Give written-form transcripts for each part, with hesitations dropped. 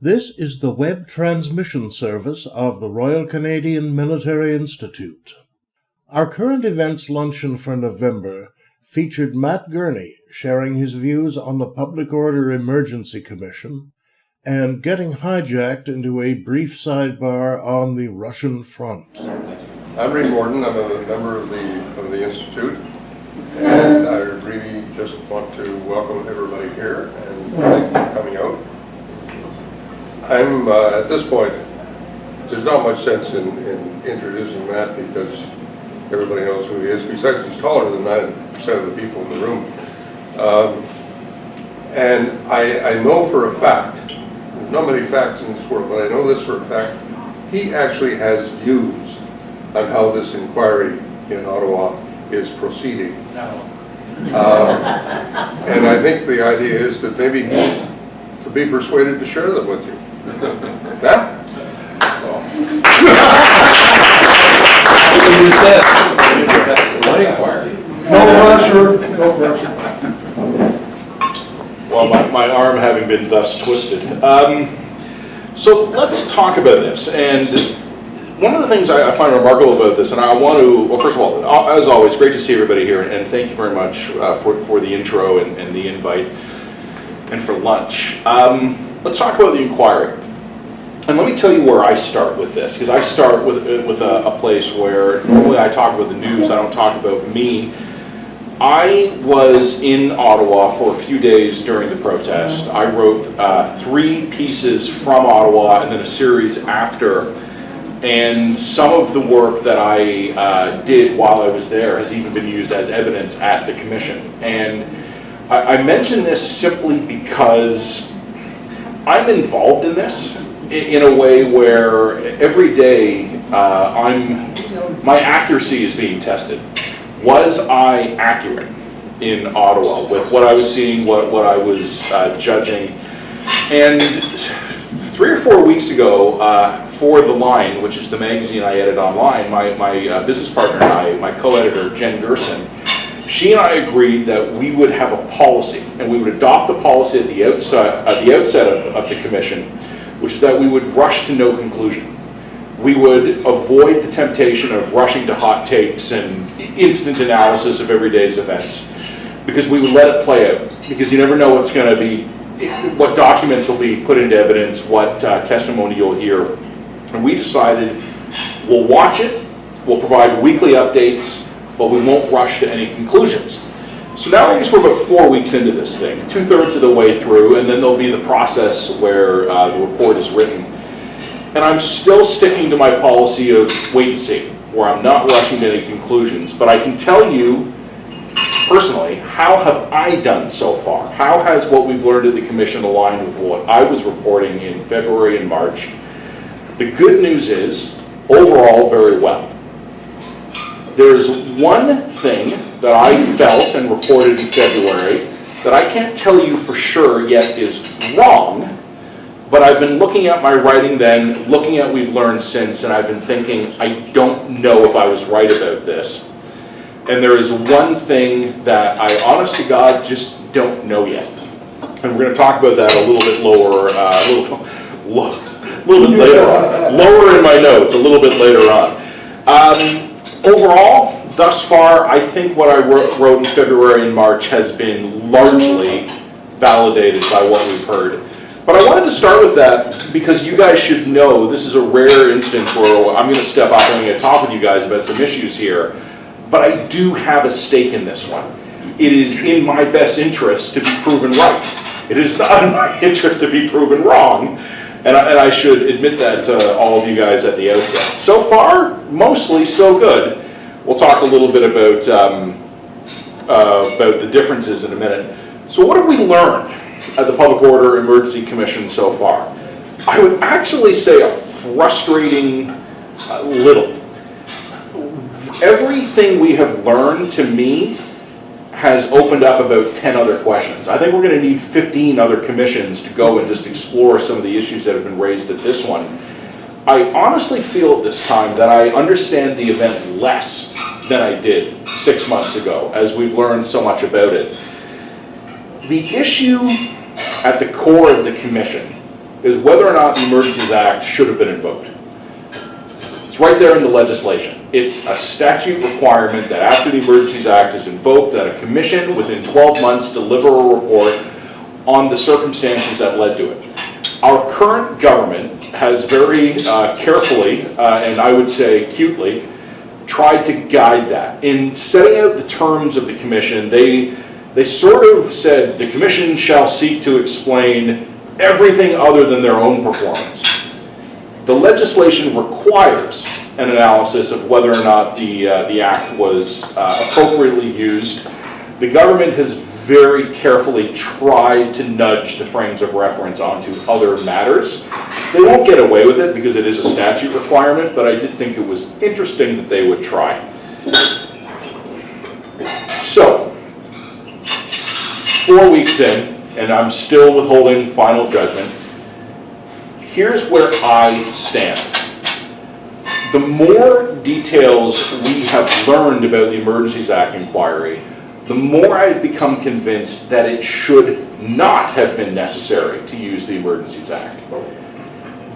This is the web transmission service of the Royal Canadian Military Institute. Our current events luncheon for November featured Matt Gurney sharing his views on the Public Order Emergency Commission and getting hijacked into a brief sidebar on the Russian front. I'm Ray Gordon. I'm a member of the Institute, and I really just want to welcome everybody here and thank you for coming out. I'm, at this point, there's not much sense in introducing Matt because everybody knows who he is. Besides, he's taller than 90% of the people in the room. And I know for a fact, there's not many facts in this world, but I know this for a fact, he actually has views on how this inquiry in Ottawa is proceeding. No. And I think the idea is that maybe he could be persuaded to share them with you. Matt? No pressure. Well, my arm having been thus twisted. So let's talk about this. And one of the things I find remarkable about this, and I want to, well, first of all, as always, great to see everybody here, and thank you very much for the intro and the invite, and for lunch. Let's talk about the inquiry. And let me tell you where I start with this, because I start with a place where normally I talk about the news, I don't talk about me. I was in Ottawa for a few days during the protest. I wrote 3 pieces from Ottawa and then a series after. And some of the work that I did while I was there has even been used as evidence at the commission. And I mention this simply because I'm involved in this in a way where every day my accuracy is being tested. Was I accurate in Ottawa with what I was seeing, what I was judging? And 3 or 4 weeks ago, for The Line, which is the magazine I edit online, my business partner and I, my co-editor, Jen Gerson, she and I agreed that we would have a policy, and we would adopt the policy at the outset of the commission, which is that we would rush to no conclusion. We would avoid the temptation of rushing to hot takes and instant analysis of every day's events, because we would let it play out, because you never know what's going to be, what documents will be put into evidence, what testimony you'll hear. And we decided we'll watch it, we'll provide weekly updates, but we won't rush to any conclusions. So now I guess we're about 4 weeks into this thing, 2/3 of the way through, and then there'll be the process where the report is written. And I'm still sticking to my policy of wait and see, where I'm not rushing to any conclusions. But I can tell you, personally, how have I done so far? How has what we've learned at the commission aligned with what I was reporting in February and March? The good news is, overall, very well. There is one thing that I felt and reported in February that I can't tell you for sure yet is wrong, but I've been looking at my writing then, looking at what we've learned since, and I've been thinking, I don't know if I was right about this. And there is one thing that I, honest to God, just don't know yet. And we're going to talk about that a little bit lower, a little bit later on. Lower in my notes, a little bit later on. Overall, thus far, I think what I wrote in February and March has been largely validated by what we've heard. But I wanted to start with that because you guys should know this is a rare instance where I'm going to step up and I'm going to talk with you guys about some issues here. But I do have a stake in this one. It is in my best interest to be proven right. It is not in my interest to be proven wrong. And I should admit that to all of you guys at the outset. So far, mostly so good. We'll talk a little bit about the differences in a minute. So what have we learned at the Public Order Emergency Commission so far? I would actually say a frustrating little. Everything we have learned, to me, has opened up about 10 other questions. I think we're going to need 15 other commissions to go and just explore some of the issues that have been raised at this one. I honestly feel at this time that I understand the event less than I did 6 months ago, as we've learned so much about it. The issue at the core of the commission is whether or not the Emergencies Act should have been invoked. It's right there in the legislation. It's a statute requirement that after the Emergencies Act is invoked, that a commission within 12 months deliver a report on the circumstances that led to it. Our current government has very carefully, and I would say cutely, tried to guide that. In setting out the terms of the commission, they sort of said the commission shall seek to explain everything other than their own performance. The legislation requires an analysis of whether or not the act was appropriately used. The government has very carefully tried to nudge the frames of reference onto other matters. They won't get away with it because it is a statute requirement, but I did think it was interesting that they would try. So, 4 weeks in, and I'm still withholding final judgment. Here's where I stand. The more details we have learned about the Emergencies Act inquiry, the more I've become convinced that it should not have been necessary to use the Emergencies Act.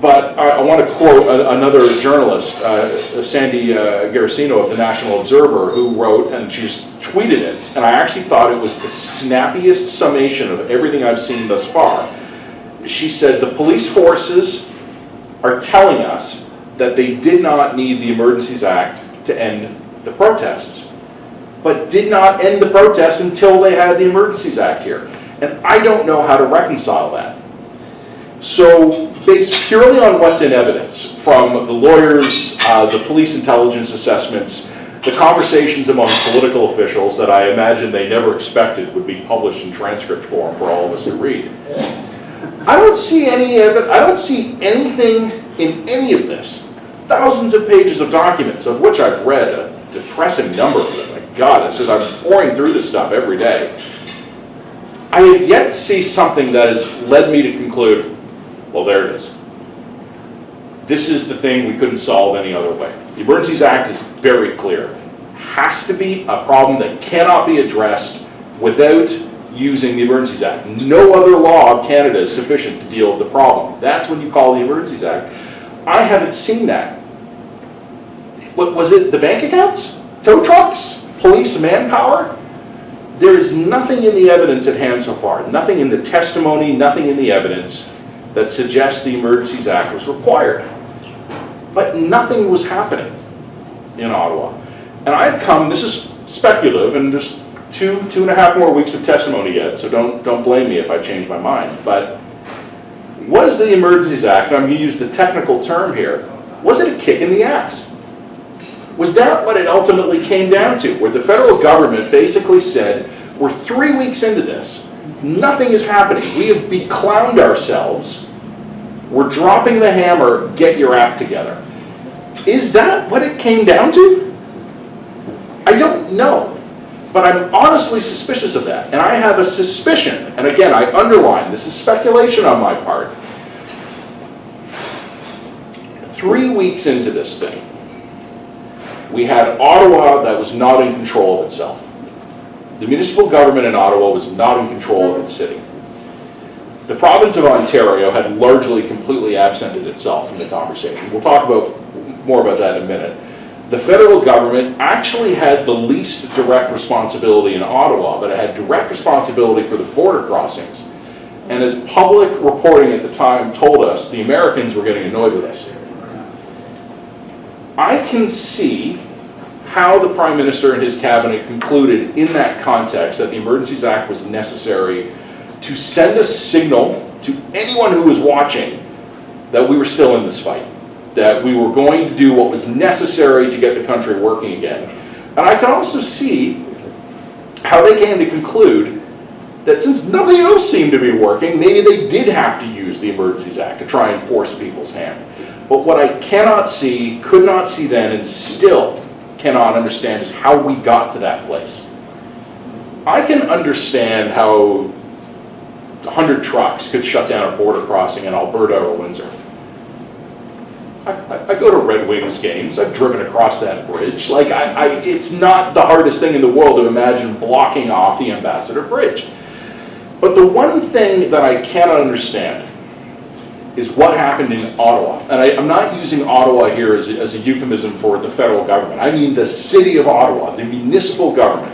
But I want to quote another journalist, Sandy Garasino of the National Observer, who wrote, and she's tweeted it, and I actually thought it was the snappiest summation of everything I've seen thus far. She said, the police forces are telling us that they did not need the Emergencies Act to end the protests, but did not end the protests until they had the Emergencies Act here. And I don't know how to reconcile that. So, based purely on what's in evidence, from the lawyers, the police intelligence assessments, the conversations among political officials that I imagine they never expected would be published in transcript form for all of us to read, I don't see anything in any of this. Thousands of pages of documents, of which I've read a depressing number of them. My God, it says I'm pouring through this stuff every day. I have yet to see something that has led me to conclude, well, there it is. This is the thing we couldn't solve any other way. The Emergencies Act is very clear. Has to be a problem that cannot be addressed without using the Emergencies Act. No other law of Canada is sufficient to deal with the problem. That's when you call the Emergencies Act. I haven't seen that. What was it? The bank accounts? Tow trucks? Police manpower? There is nothing in the evidence at hand so far. Nothing in the testimony, nothing in the evidence that suggests the Emergencies Act was required. But nothing was happening in Ottawa. And I've come, this is speculative, and there's two and a half more weeks of testimony yet, so don't blame me if I change my mind. But was the Emergencies Act, and I'm going to use the technical term here, was it a kick in the ass? Was that what it ultimately came down to, where the federal government basically said, we're 3 weeks into this, nothing is happening, we have beclowned ourselves, we're dropping the hammer, get your act together. Is that what it came down to? I don't know, but I'm honestly suspicious of that, and I have a suspicion, and again, I underline, this is speculation on my part. 3 weeks into this thing, we had Ottawa that was not in control of itself. The municipal government in Ottawa was not in control of its city. The province of Ontario had largely completely absented itself from the conversation. We'll talk more about that in a minute. The federal government actually had the least direct responsibility in Ottawa, but it had direct responsibility for the border crossings. And as public reporting at the time told us, the Americans were getting annoyed with us. I can see how the Prime Minister and his cabinet concluded in that context that the Emergencies Act was necessary to send a signal to anyone who was watching that we were still in this fight, that we were going to do what was necessary to get the country working again. And I can also see how they came to conclude that since nothing else seemed to be working, maybe they did have to use the Emergencies Act to try and force people's hand. But what I cannot see, could not see then, and still cannot understand is how we got to that place. I can understand how 100 trucks could shut down a border crossing in Alberta or Windsor. I go to Red Wings games. I've driven across that bridge. It's not the hardest thing in the world to imagine blocking off the Ambassador Bridge. But the one thing that I cannot understand is what happened in Ottawa. And I'm not using Ottawa here as a euphemism for the federal government. I mean the city of Ottawa, the municipal government.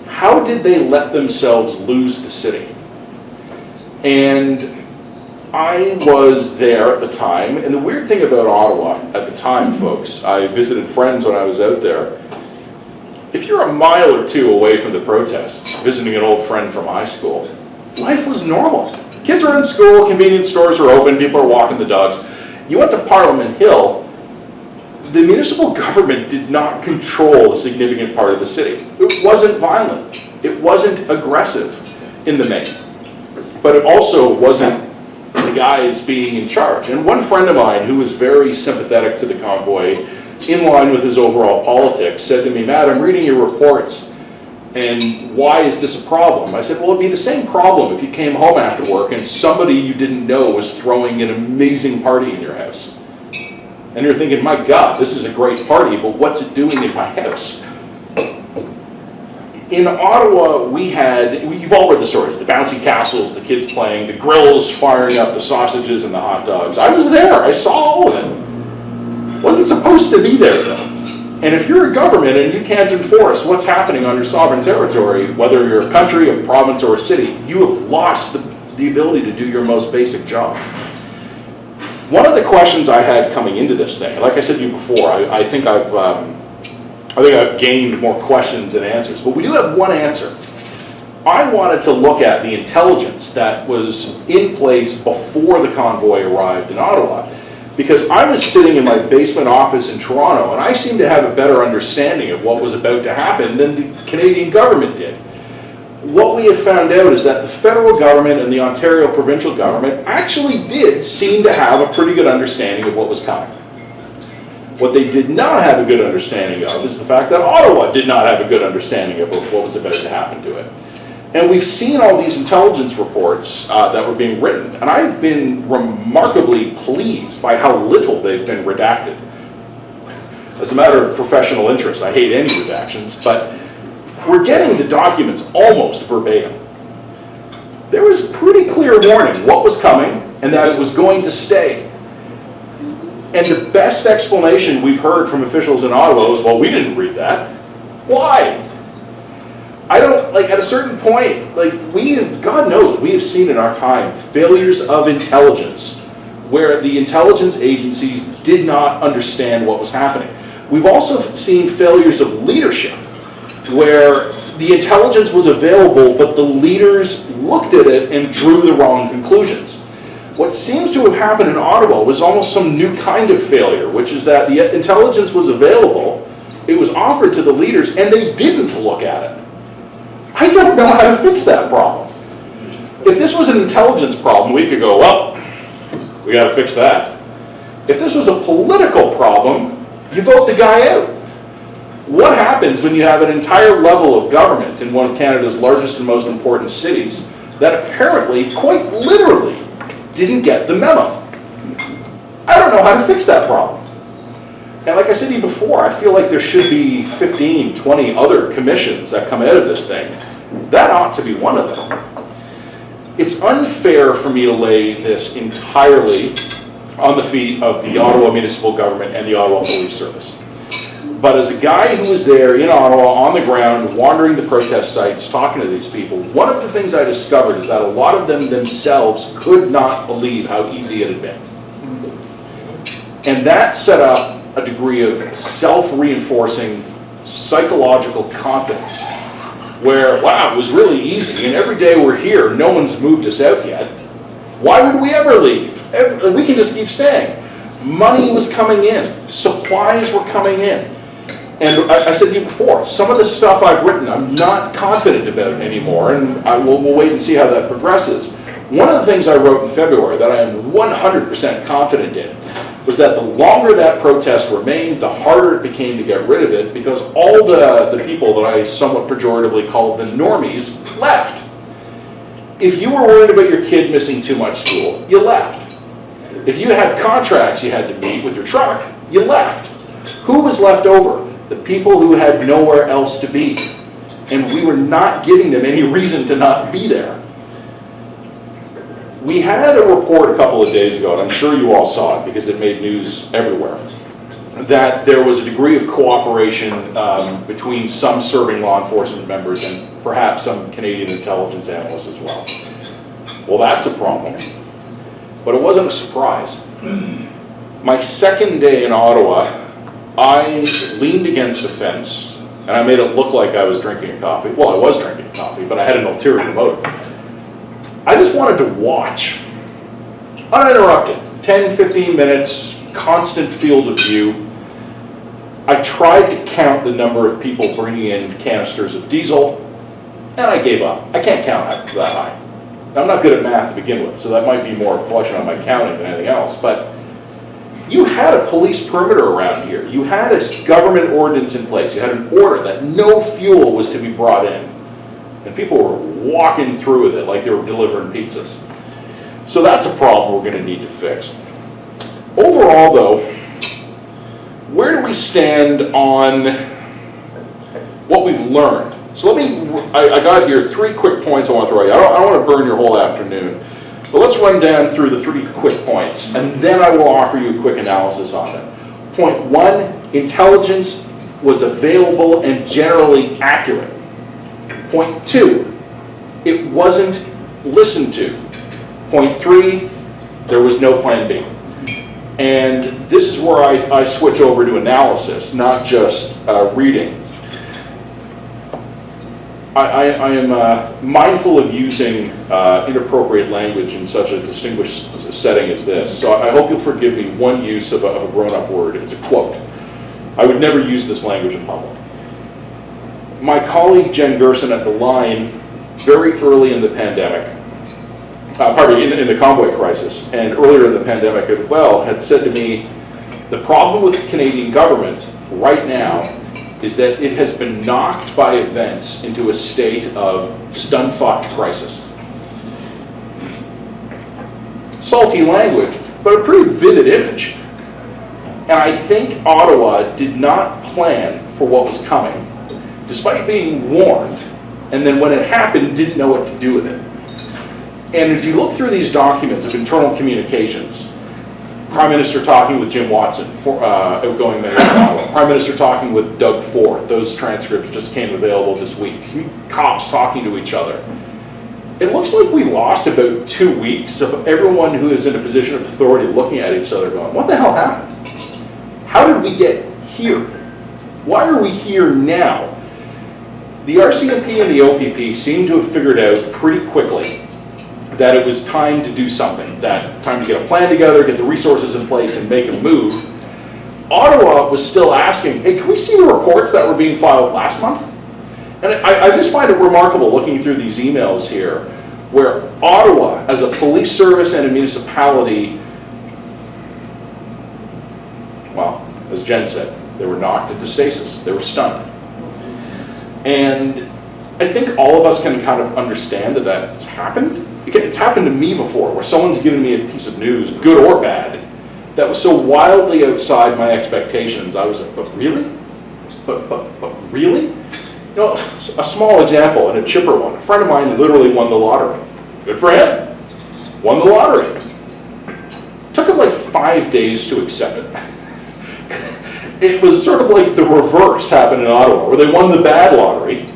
How did they let themselves lose the city? And I was there at the time, and the weird thing about Ottawa at the time, folks, I visited friends when I was out there. If you're a mile or two away from the protests, visiting an old friend from high school, life was normal. Kids were in school, convenience stores were open, people were walking the dogs. You went to Parliament Hill, the municipal government did not control a significant part of the city. It wasn't violent. It wasn't aggressive in the main. But it also wasn't the guys being in charge. And one friend of mine who was very sympathetic to the convoy, in line with his overall politics, said to me, "Matt, I'm reading your reports, and why is this a problem?" I said, well, it'd be the same problem if you came home after work and somebody you didn't know was throwing an amazing party in your house. And you're thinking, my God, this is a great party, but what's it doing in my house? In Ottawa, you've all read the stories, the bouncy castles, the kids playing, the grills firing up the sausages and the hot dogs. I was there, I saw all of it. Wasn't supposed to be there though. And if you're a government and you can't enforce what's happening on your sovereign territory, whether you're a country, a province, or a city, you have lost the ability to do your most basic job. One of the questions I had coming into this thing, like I said to you before, I think I've gained more questions than answers, but we do have one answer. I wanted to look at the intelligence that was in place before the convoy arrived in Ottawa, because I was sitting in my basement office in Toronto, and I seemed to have a better understanding of what was about to happen than the Canadian government did. What we have found out is that the federal government and the Ontario provincial government actually did seem to have a pretty good understanding of what was coming. What they did not have a good understanding of is the fact that Ottawa did not have a good understanding of what was about to happen to it. And we've seen all these intelligence reports that were being written, and I've been remarkably pleased by how little they've been redacted. As a matter of professional interest, I hate any redactions, but we're getting the documents almost verbatim. There was pretty clear warning what was coming and that it was going to stay. And the best explanation we've heard from officials in Ottawa is, well, we didn't read that. Why? I don't, at a certain point, God knows, we have seen in our time failures of intelligence where the intelligence agencies did not understand what was happening. We've also seen failures of leadership where the intelligence was available, but the leaders looked at it and drew the wrong conclusions. What seems to have happened in Ottawa was almost some new kind of failure, which is that the intelligence was available, it was offered to the leaders, and they didn't look at it. I don't know how to fix that problem. If this was an intelligence problem, we could go, well, we got to fix that. If this was a political problem, you vote the guy out. What happens when you have an entire level of government in one of Canada's largest and most important cities that apparently, quite literally, didn't get the memo? I don't know how to fix that problem. And like I said to you before, I feel like there should be 15, 20 other commissions that come out of this thing. That ought to be one of them. It's unfair for me to lay this entirely on the feet of the Ottawa Municipal Government and the Ottawa Police Service. But as a guy who was there in Ottawa, on the ground, wandering the protest sites, talking to these people, one of the things I discovered is that a lot of them themselves could not believe how easy it had been. And that set up a degree of self-reinforcing psychological confidence where, wow, it was really easy, and every day we're here, no one's moved us out yet. Why would we ever leave? We can just keep staying. Money was coming in. Supplies were coming in. And I said to you before, some of the stuff I've written, I'm not confident about anymore, and we'll wait and see how that progresses. One of the things I wrote in February that I am 100% confident in was that the longer that protest remained, the harder it became to get rid of it, because all the people that I somewhat pejoratively called the normies left. If you were worried about your kid missing too much school, you left. If you had contracts you had to meet with your truck, you left. Who was left over? The people who had nowhere else to be. And we were not giving them any reason to not be there. We had a report a couple of days ago, and I'm sure you all saw it because it made news everywhere, that there was a degree of cooperation between some serving law enforcement members and perhaps some Canadian intelligence analysts as well. Well, that's a problem, but it wasn't a surprise. My second day in Ottawa, I leaned against a fence and I made it look like I was drinking a coffee. Well, I was drinking a coffee, but I had an ulterior motive. I just wanted to watch, uninterrupted, 10, 15 minutes, constant field of view. I tried to count the number of people bringing in canisters of diesel, and I gave up. I can't count that high. I'm not good at math to begin with, so that might be more a reflection on my counting than anything else, but you had a police perimeter around here. You had a government ordinance in place. You had an order that no fuel was to be brought in. And people were walking through with it like they were delivering pizzas. So that's a problem we're going to need to fix. Overall, though, where do we stand on what we've learned? So I got here 3 quick points I want to throw at you. I don't want to burn your whole afternoon. But let's run down through the 3 quick points, and then I will offer you a quick analysis on it. Point 1, intelligence was available and generally accurate. Point 2, it wasn't listened to. Point 3, there was no plan B. And this is where I switch over to analysis, not just reading. I am mindful of using inappropriate language in such a distinguished setting as this, so I hope you'll forgive me one use of a grown-up word. It's a quote. I would never use this language in public. My colleague Jen Gerson at the line, very early in the pandemic, in the convoy crisis, and earlier in the pandemic as well, had said to me, the problem with the Canadian government right now is that it has been knocked by events into a state of stun-fucked crisis. Salty language, but a pretty vivid image. And I think Ottawa did not plan for what was coming, despite being warned, and then when it happened, didn't know what to do with it. And as you look through these documents of internal communications, Prime Minister talking with Jim Watson, outgoing Mayor of Ottawa. Prime Minister talking with Doug Ford. Those transcripts just came available this week. Cops talking to each other. It looks like we lost about 2 weeks of everyone who is in a position of authority looking at each other going, what the hell happened? How did we get here? Why are we here now? The RCMP and the OPP seem to have figured out pretty quickly that it was time to do something, that time to get a plan together, get the resources in place, and make a move. Ottawa was still asking, hey, can we see the reports that were being filed last month? And I just find it remarkable looking through these emails here, where Ottawa, as a police service and a municipality, well, as Jen said, they were knocked into stasis, they were stunned. And I think all of us can kind of understand that that's happened. It's happened to me before, where someone's given me a piece of news, good or bad, that was so wildly outside my expectations. I was like, but really? But really? You know, a small example and a chipper one. A friend of mine literally won the lottery. Good for him. Won the lottery. Took him like 5 days to accept it. It was sort of like the reverse happened in Ottawa, where they won the bad lottery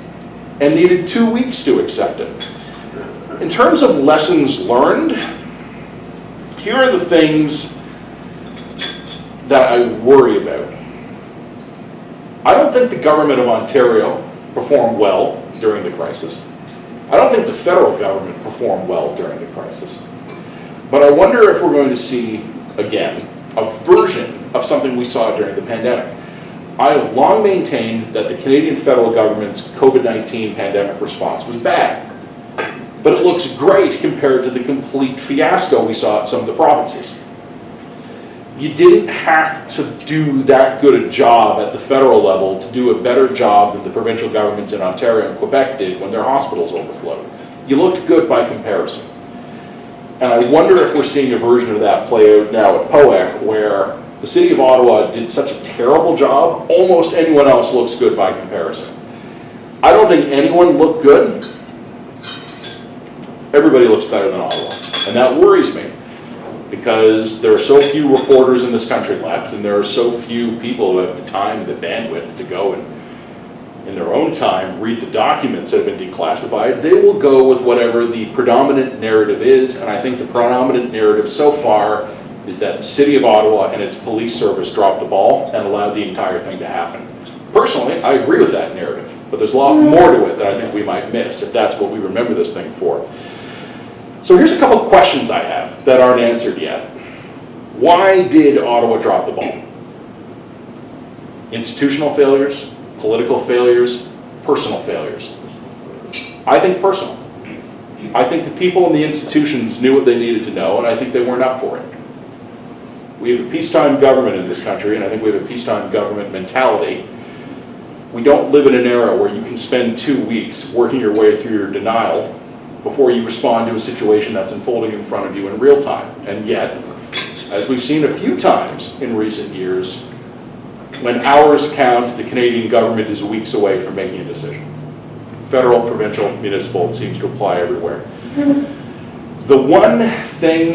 and needed 2 weeks to accept it. In terms of lessons learned, here are the things that I worry about. I don't think the government of Ontario performed well during the crisis. I don't think the federal government performed well during the crisis. But I wonder if we're going to see, again, a version of something we saw during the pandemic. I have long maintained that the Canadian federal government's COVID-19 pandemic response was bad. But it looks great compared to the complete fiasco we saw at some of the provinces. You didn't have to do that good a job at the federal level to do a better job than the provincial governments in Ontario and Quebec did when their hospitals overflowed. You looked good by comparison. And I wonder if we're seeing a version of that play out now at POEC, where the City of Ottawa did such a terrible job, almost anyone else looks good by comparison. I don't think anyone looked good. Everybody looks better than Ottawa. And that worries me, because there are so few reporters in this country left, and there are so few people who have the time and the bandwidth to go and, in their own time, read the documents that have been declassified. They will go with whatever the predominant narrative is, and I think the predominant narrative so far is that the City of Ottawa and its police service dropped the ball and allowed the entire thing to happen. Personally, I agree with that narrative, but there's a lot more to it that I think we might miss if that's what we remember this thing for. So here's a couple of questions I have that aren't answered yet. Why did Ottawa drop the ball? Institutional failures, political failures, personal failures? I think personal. I think the people in the institutions knew what they needed to know, and I think they weren't up for it. We have a peacetime government in this country, and I think we have a peacetime government mentality. We don't live in an era where you can spend 2 weeks working your way through your denial before you respond to a situation that's unfolding in front of you in real time. And yet, as we've seen a few times in recent years, when hours count, the Canadian government is weeks away from making a decision. Federal, provincial, municipal, it seems to apply everywhere. The one thing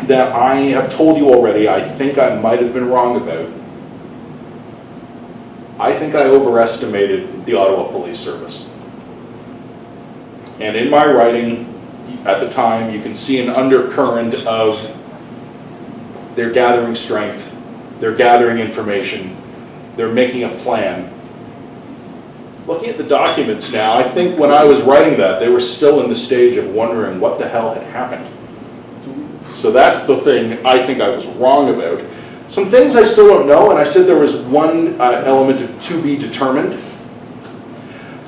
that I have told you already, I think I might have been wrong about, I think I overestimated the Ottawa Police Service. And in my writing at the time, you can see an undercurrent of they're gathering strength, they're gathering information, they're making a plan. Looking at the documents now, I think when I was writing that, they were still in the stage of wondering what the hell had happened. So that's the thing I think I was wrong about. Some things I still don't know, and I said there was one element of to be determined.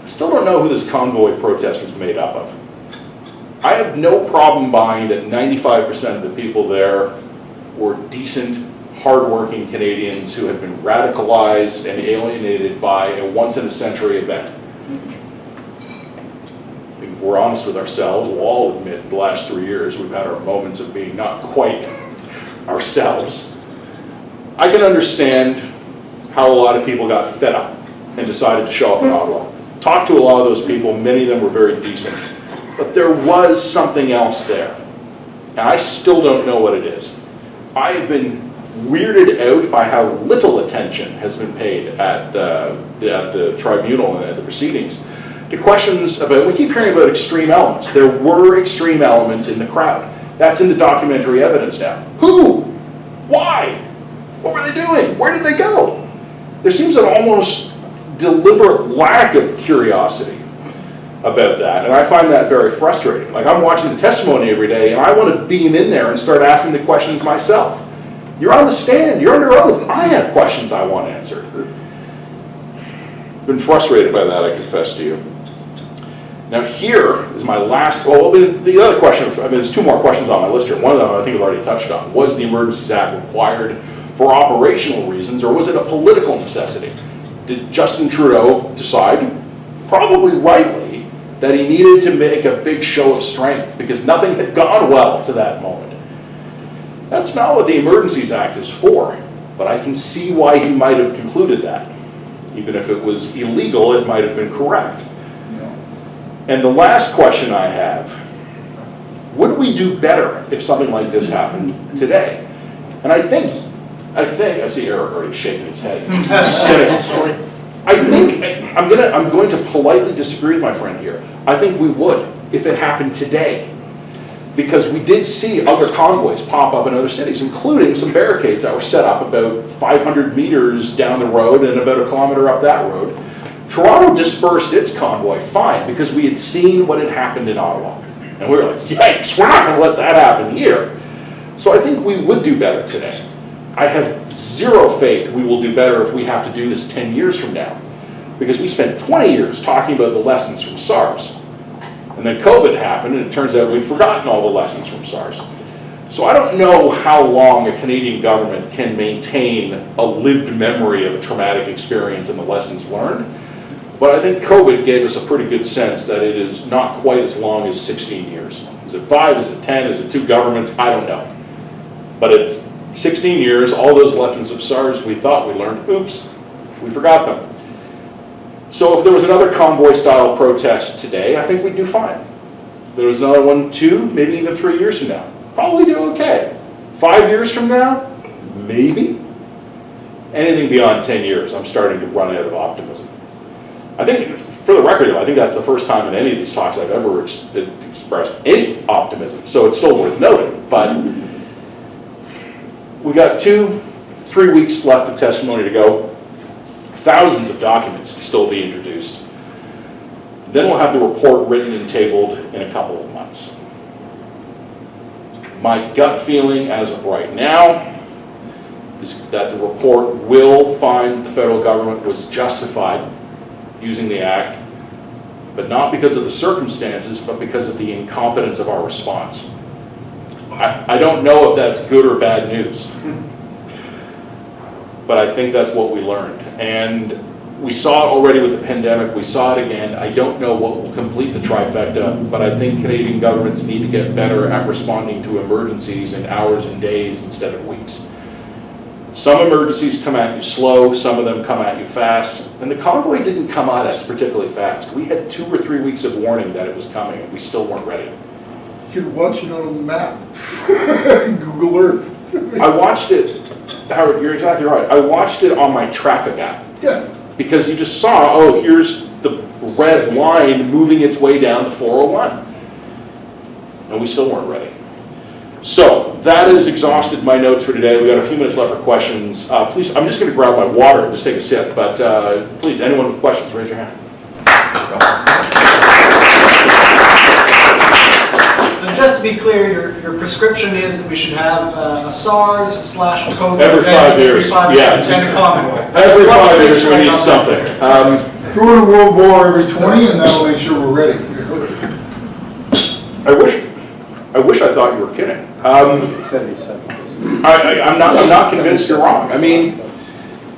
I still don't know who this convoy protest was made up of. I have no problem buying that 95% of the people there were decent, hardworking Canadians who had been radicalized and alienated by a once-in-a-century event. If we're honest with ourselves, we'll all admit the last 3 years we've had our moments of being not quite ourselves. I can understand how a lot of people got fed up and decided to show up in Ottawa. Talked to a lot of those people, many of them were very decent. But there was something else there. And I still don't know what it is. I have been weirded out by how little attention has been paid at the tribunal and at the proceedings to questions about, we keep hearing about extreme elements. There were extreme elements in the crowd. That's in the documentary evidence now. Who? Why? What were they doing? Where did they go? There seems an almost deliberate lack of curiosity about that, and I find that very frustrating. Like, I'm watching the testimony every day, and I want to beam in there and start asking the questions myself. You're on the stand, you're under oath, I have questions I want answered. Been frustrated by that, I confess to you. Now here is my last, well, the other question, there's two more questions on my list here. One of them I think I've already touched on. Was the Emergencies Act required for operational reasons, or was it a political necessity? Did Justin Trudeau decide, probably rightly, that he needed to make a big show of strength because nothing had gone well to that moment? That's not what the Emergencies Act is for, but I can see why he might have concluded that. Even if it was illegal, it might have been correct. And the last question I have, would we do better if something like this happened today? And I think, I see Eric already shaking his head. Sitting. I'm going to politely disagree with my friend here. I think we would if it happened today. Because we did see other convoys pop up in other cities, including some barricades that were set up about 500 meters down the road and about a kilometer up that road. Toronto dispersed its convoy fine because we had seen what had happened in Ottawa. And we were like, yikes, we're not going to let that happen here. So I think we would do better today. I have zero faith we will do better if we have to do this 10 years from now. Because we spent 20 years talking about the lessons from SARS. And then COVID happened, and it turns out we'd forgotten all the lessons from SARS. So I don't know how long a Canadian government can maintain a lived memory of a traumatic experience and the lessons learned. But I think COVID gave us a pretty good sense that it is not quite as long as 16 years. Is it 5? Is it 10? Is it 2 governments? I don't know. But it's 16 years, all those lessons of SARS we thought we learned, oops, we forgot them. So if there was another convoy-style protest today, I think we'd do fine. If there was another one 2, maybe even 3 years from now, probably do okay. 5 years from now, maybe. Anything beyond 10 years, I'm starting to run out of optimism. I think, for the record, though, I think that's the first time in any of these talks I've ever expressed any optimism, so it's still worth noting. But we got 2-3 weeks left of testimony to go, thousands of documents to still be introduced. Then we'll have the report written and tabled in a couple of months. My gut feeling as of right now is that the report will find that the federal government was justified using the act, but not because of the circumstances, but because of the incompetence of our response. I don't know if that's good or bad news, but I think that's what we learned. And we saw it already with the pandemic, we saw it again. I don't know what will complete the trifecta, but I think Canadian governments need to get better at responding to emergencies in hours and days instead of weeks. Some emergencies come at you slow, some of them come at you fast, and the convoy didn't come at us particularly fast. We had 2 or 3 weeks of warning that it was coming, and we still weren't ready. You could watch it on a map, Google Earth. I watched it, Howard, you're exactly right. I watched it on my traffic app. Yeah. Because you just saw, oh, here's the red line moving its way down the 401. And we still weren't ready. So that has exhausted my notes for today. We got a few minutes left for questions. Please, I'm just going to grab my water and just take a sip. But please, anyone with questions, raise your hand. So just to be clear, your prescription is that we should have a SARS/COVID Every 5 years, yeah, and a common one. Every 5 years we need something. Throw in a world war every 20 and that'll make sure we're ready. I wish I thought you were kidding. I'm not convinced you're wrong. I mean,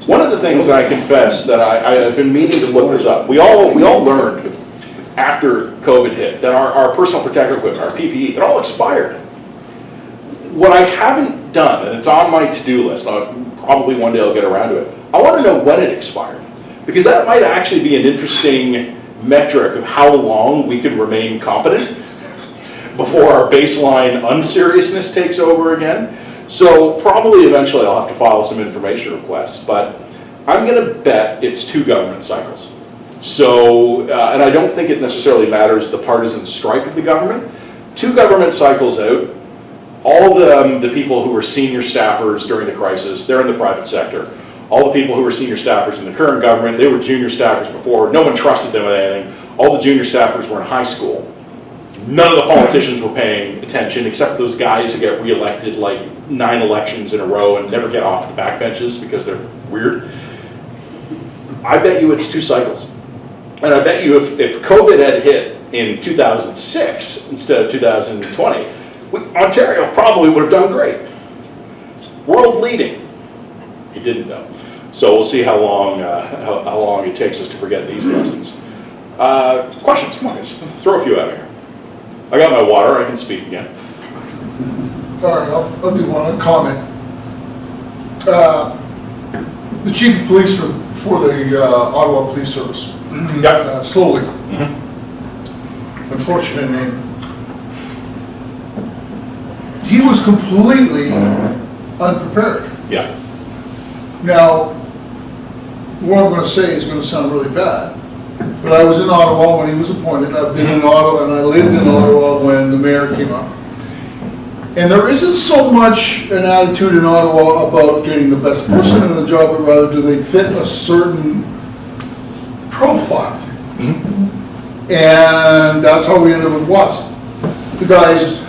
one of the things that I confess that I've been meaning to look this up. We all learned after COVID hit that our personal protective equipment, our PPE, it all expired. What I haven't done, and it's on my to-do list, probably one day I'll get around to it, I want to know when it expired. Because that might actually be an interesting metric of how long we could remain competent before our baseline unseriousness takes over again. So probably eventually I'll have to file some information requests, but I'm going to bet it's 2 government cycles. So, and I don't think it necessarily matters the partisan stripe of the government. 2 government cycles out, all the people who were senior staffers during the crisis, they're in the private sector. All the people who were senior staffers in the current government, they were junior staffers before. No one trusted them with anything. All the junior staffers were in high school. None of the politicians were paying attention except those guys who get reelected like 9 elections in a row and never get off the backbenches because they're weird. I bet you it's 2 cycles. And I bet you if COVID had hit in 2006 instead of 2020, Ontario probably would have done great. World leading. It didn't though. So we'll see how long it takes us to forget these lessons. Questions? Come on, guys. Throw a few at me here. I got my water. I can speak again. All right, I'll do one comment. The chief of police for the Ottawa Police Service, Yep. slowly, Mm-hmm. unfortunate name. He was completely unprepared. Yeah. Now, what I'm going to say is going to sound really bad, but I was in Ottawa when he was appointed. I've been in Ottawa and I lived in Ottawa when the mayor came up. And there isn't so much an attitude in Ottawa about getting the best person in the job, but rather do they fit a certain profile. Mm-hmm. And that's how we ended up with Watson. The guy's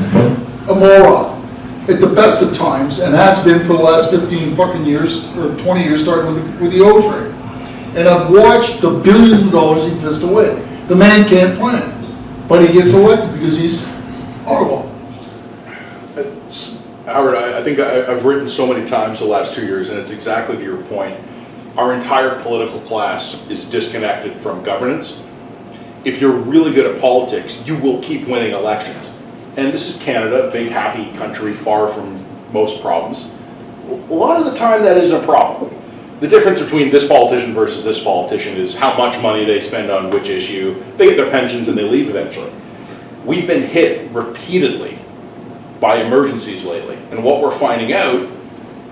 a moron at the best of times and has been for the last 15 fucking years, or 20 years, starting with the O train. And I've watched the billions of dollars he pissed away. The man can't plan, but he gets elected because he's Ottawa. Howard, I think I've written so many times the last 2 years, and it's exactly to your point. Our entire political class is disconnected from governance. If you're really good at politics, you will keep winning elections. And this is Canada, a big, happy country, far from most problems. A lot of the time, that isn't a problem. The difference between this politician versus this politician is how much money they spend on which issue. They get their pensions and they leave eventually. we've been hit repeatedly by emergencies lately. And what we're finding out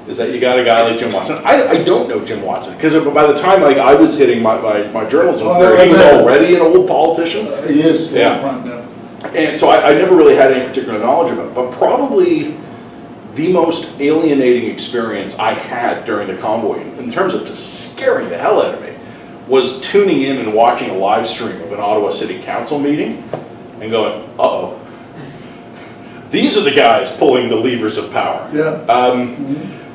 is that you got a guy like Jim Watson. I don't know Jim Watson, because by the time like I was hitting my journalism career, he was already an old politician. He is. Yeah. And so I never really had any particular knowledge of him, but probably the most alienating experience I had during the convoy, in terms of just scaring the hell out of me, was tuning in and watching a live stream of an Ottawa City Council meeting and going, uh-oh, these are the guys pulling the levers of power. Yeah.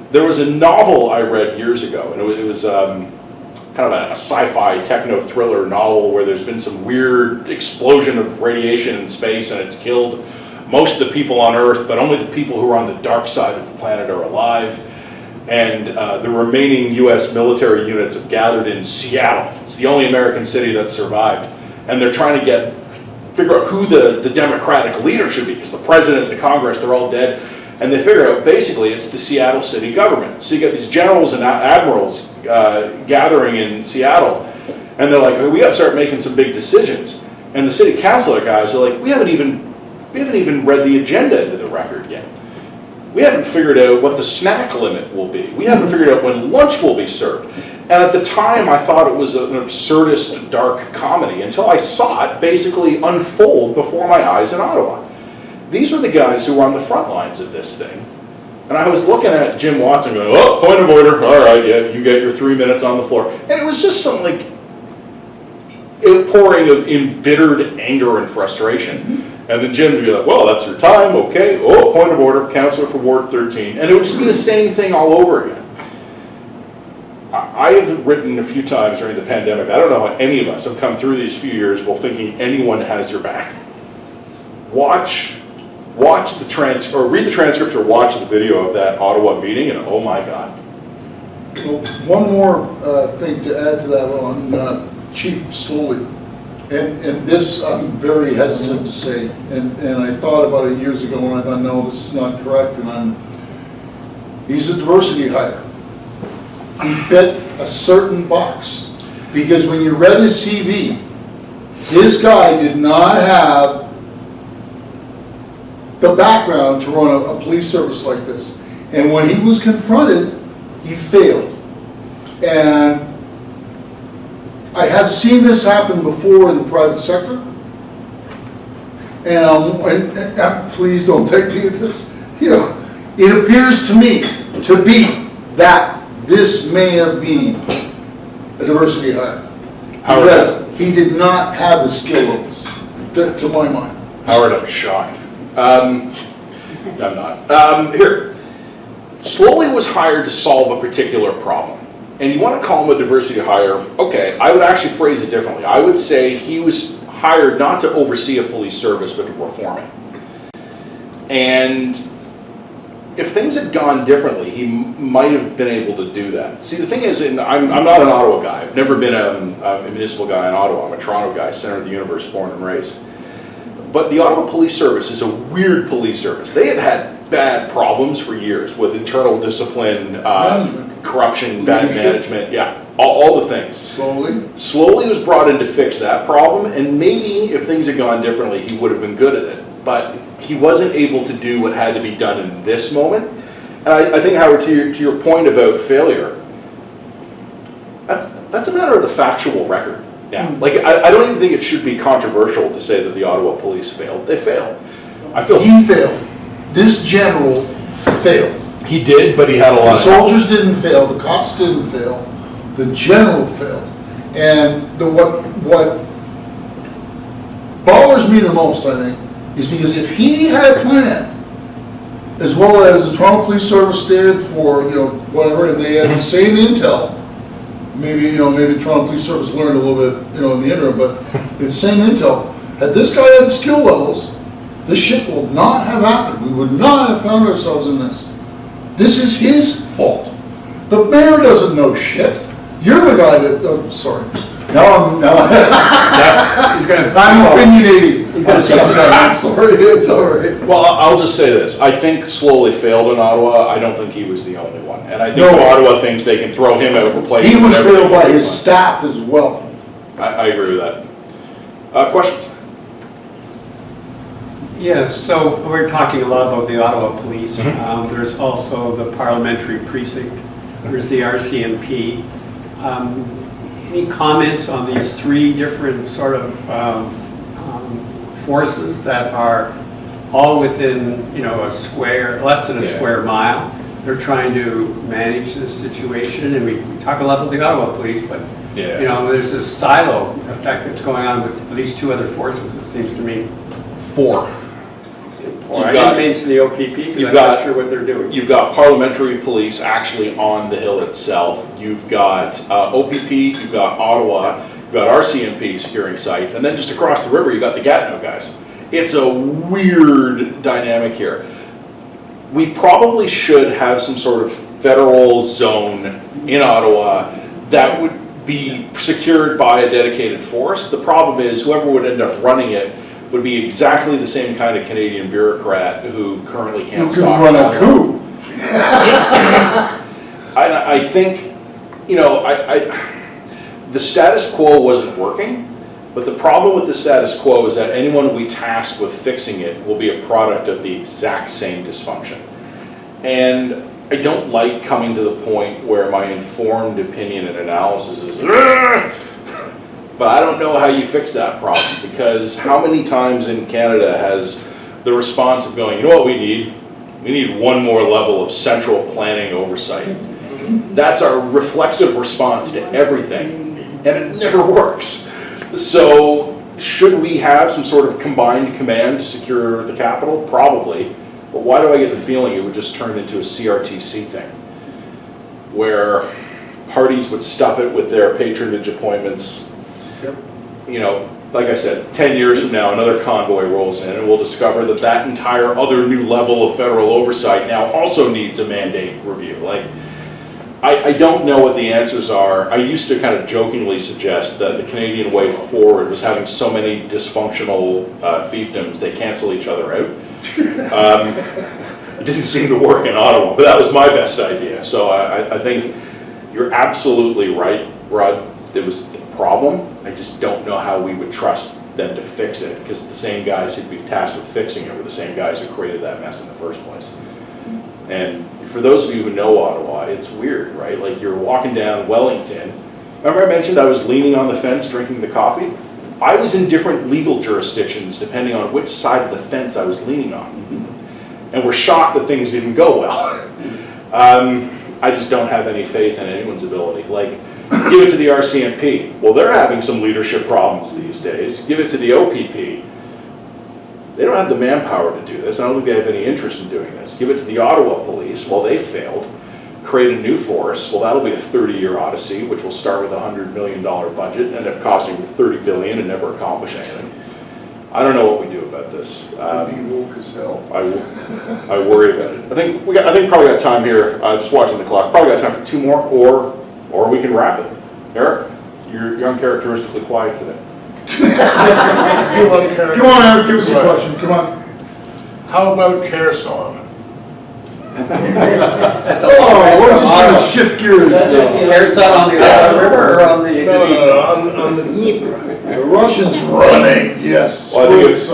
There was a novel I read years ago, and it was kind of a sci-fi techno thriller novel where there's been some weird explosion of radiation in space and it's killed most of the people on Earth, but only the people who are on the dark side of the planet are alive. And the remaining US military units have gathered in Seattle. It's the only American city that survived. And they're trying to figure out who the Democratic leader should be, because the president, the Congress, they're all dead. And they figure out basically it's the Seattle city government. So you got these generals and admirals gathering in Seattle, and they're like, oh, we got to start making some big decisions. And the city councilor guys are like, we haven't even read the agenda into the record yet. We haven't figured out what the snack limit will be. We haven't figured out when lunch will be served. And at the time, I thought it was an absurdist, dark comedy until I saw it basically unfold before my eyes in Ottawa. These were the guys who were on the front lines of this thing. And I was looking at Jim Watson going, oh, point of order. All right, yeah, you get your 3 minutes on the floor. And it was just some like outpouring of embittered anger and frustration. And then Jim would be like, well, that's your time, okay. Oh, point of order, Councillor for Ward 13. And it would just be the same thing all over again. I have written a few times during the pandemic, I don't know how any of us have come through these few years while thinking anyone has your back. Watch the or read the transcripts or watch the video of that Ottawa meeting, and oh my God. Well, one more thing to add to that on Chief Slowly, and this I'm very hesitant to say, and I thought about it years ago, and I thought, no, this is not correct, and he's a diversity hire. He fit a certain box, because when you read his CV, this guy did not have the background to run a police service like this. And when he was confronted, he failed. And I have seen this happen before in the private sector. And please don't take me at this. You know, it appears to me to be that this may have been a diversity hire. Because he did not have the skill levels, to my mind. Howard, I'm shocked. I'm not. Here, Slowly was hired to solve a particular problem. And you want to call him a diversity hire, okay, I would actually phrase it differently. I would say he was hired not to oversee a police service, but to reform it. And if things had gone differently, he might have been able to do that. See, the thing is, I'm not an Ottawa guy. I've never been a municipal guy in Ottawa. I'm a Toronto guy, center of the universe, born and raised. But the Ottawa Police Service is a weird police service. They have had bad problems for years with internal discipline, corruption, bad management, yeah, all the things. Slowly was brought in to fix that problem, and maybe if things had gone differently, he would have been good at it. But he wasn't able to do what had to be done in this moment. And I think, Howard, to your point about failure, that's a matter of the factual record. Yeah, like I don't even think it should be controversial to say that the Ottawa police failed. They failed. He failed. This general failed. He did, but he had a lot. The soldiers didn't fail. The cops didn't fail. The general failed. And what bothers me the most, I think, is because if he had planned, as well as the Toronto Police Service did for whatever, and they had the same intel. Maybe the Toronto Police Service learned a little bit, in the interim, but the same intel. Had this guy had the skill levels, this shit will not have happened. We would not have found ourselves in this. This is his fault. The mayor doesn't know shit. You're the guy that. Sorry. I'm opinionated. I'm sorry. It's all right. Well, I'll just say this. I think Slowly failed in Ottawa. I don't think he was the only one. And I think Ottawa thinks they can throw him out, replace him. He was failed by his staff as well. I agree with that. Questions? Yes, so we're talking a lot about the Ottawa Police. There's also the Parliamentary Precinct. There's the RCMP. Any comments on these three different sort of forces that are all within, a square, less than a square mile? They're trying to manage this situation, and we talk a lot about the Ottawa Police, but there's this silo effect that's going on with these two other forces, it seems to me. Four. I didn't mention the OPP because I'm not sure what they're doing. You've got parliamentary police actually on the hill itself. You've got OPP, you've got Ottawa, you've got RCMP securing sites, and then just across the river you've got the Gatineau guys. It's a weird dynamic here. We probably should have some sort of federal zone in Ottawa that would be secured by a dedicated force. The problem is whoever would end up running it would be exactly the same kind of Canadian bureaucrat who currently can't stop. Who could run a coup. I think, the status quo wasn't working, but the problem with the status quo is that anyone we task with fixing it will be a product of the exact same dysfunction. And I don't like coming to the point where my informed opinion and analysis is, but I don't know how you fix that problem, because how many times in Canada has the response of going, you know what we need? We need one more level of central planning oversight. That's our reflexive response to everything, and it never works. So should we have some sort of combined command to secure the capital? Probably. But why do I get the feeling it would just turn into a CRTC thing, where parties would stuff it with their patronage appointments? Like I said, 10 years from now, another convoy rolls in and we'll discover that that entire other new level of federal oversight now also needs a mandate review. I don't know what the answers are. I used to kind of jokingly suggest that the Canadian way forward was having so many dysfunctional fiefdoms, they cancel each other out. It didn't seem to work in Ottawa, but that was my best idea. So I think you're absolutely right, Rod. There was a problem. I just don't know how we would trust them to fix it, because the same guys who'd be tasked with fixing it were the same guys who created that mess in the first place. And for those of you who know Ottawa, it's weird, right? Like you're walking down Wellington. Remember I mentioned I was leaning on the fence drinking the coffee? I was in different legal jurisdictions depending on which side of the fence I was leaning on. And we're shocked that things didn't go well. I just don't have any faith in anyone's ability. Give it to the RCMP. Well, they're having some leadership problems these days. Give it to the OPP. They don't have the manpower to do this. I don't think they have any interest in doing this. Give it to the Ottawa Police. Well, they failed. Create a new force. Well, that'll be a 30-year odyssey, which will start with a $100 million budget and end up costing $30 billion and never accomplish anything. I don't know what we do about this. Be woke as hell. I worry about it. I think probably got time here. Just watching the clock. Probably got time for two more, or we can wrap it. Eric, you're uncharacteristically quiet today. I feel uncharacteristic. Come on, Eric, give us a question. Come on. How about Kherson? We're just going to shift gears. Kherson on the Ottawa River or on the... No, on the Dnieper. The Russians running, yes. Well, I think Is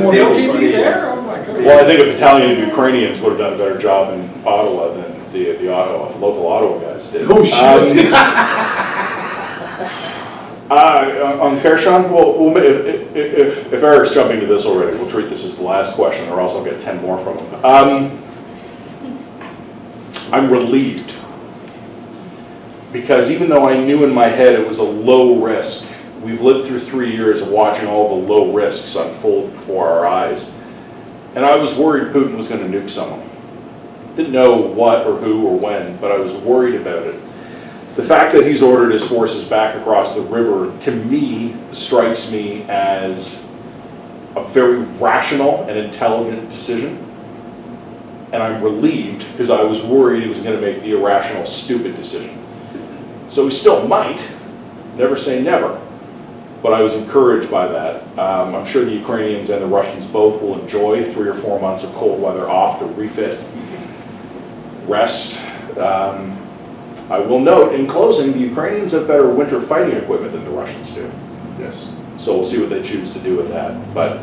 the OPP there? Oh my goodness. Well, I think a battalion of Ukrainians would have done a better job in Ottawa than the local Ottawa guys did. Oh, shit. On Kherson, well, if Eric's jumping to this already, we'll treat this as the last question, or else I'll get 10 more from him. I'm relieved, because even though I knew in my head it was a low risk, we've lived through 3 years of watching all the low risks unfold before our eyes, and I was worried Putin was going to nuke someone. Didn't know what or who or when, but I was worried about it. The fact that he's ordered his forces back across the river, to me, strikes me as a very rational and intelligent decision. And I'm relieved, because I was worried he was going to make the irrational, stupid decision. So he still might, never say never, but I was encouraged by that. I'm sure the Ukrainians and the Russians both will enjoy 3 or 4 months of cold weather off to refit, rest. I will note, in closing, the Ukrainians have better winter fighting equipment than the Russians do. Yes. So we'll see what they choose to do with that. But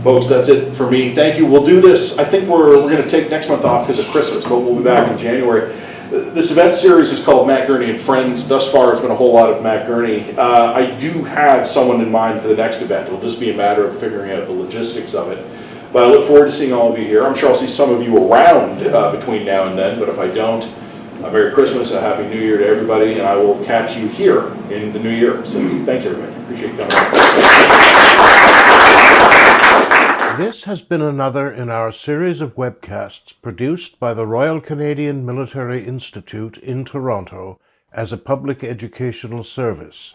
Folks, that's it for me. Thank you. We'll do this. I think we're going to take next month off because of Christmas, but we'll be back in January. This event series is called Matt Gurney and Friends. Thus far, it's been a whole lot of Matt Gurney. I do have someone in mind for the next event. It'll just be a matter of figuring out the logistics of it. But I look forward to seeing all of you here. I'm sure I'll see some of you around between now and then, but if I don't, Merry Christmas, a Happy New Year to everybody, and I will catch you here in the new year. So thanks, everybody. Appreciate you coming. This has been another in our series of webcasts produced by the Royal Canadian Military Institute in Toronto as a public educational service.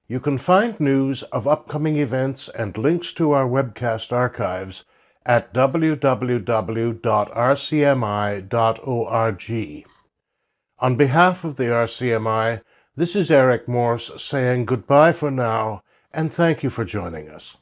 You can find news of upcoming events and links to our webcast archives at www.rcmi.org. On behalf of the RCMI, this is Eric Morse saying goodbye for now, and thank you for joining us.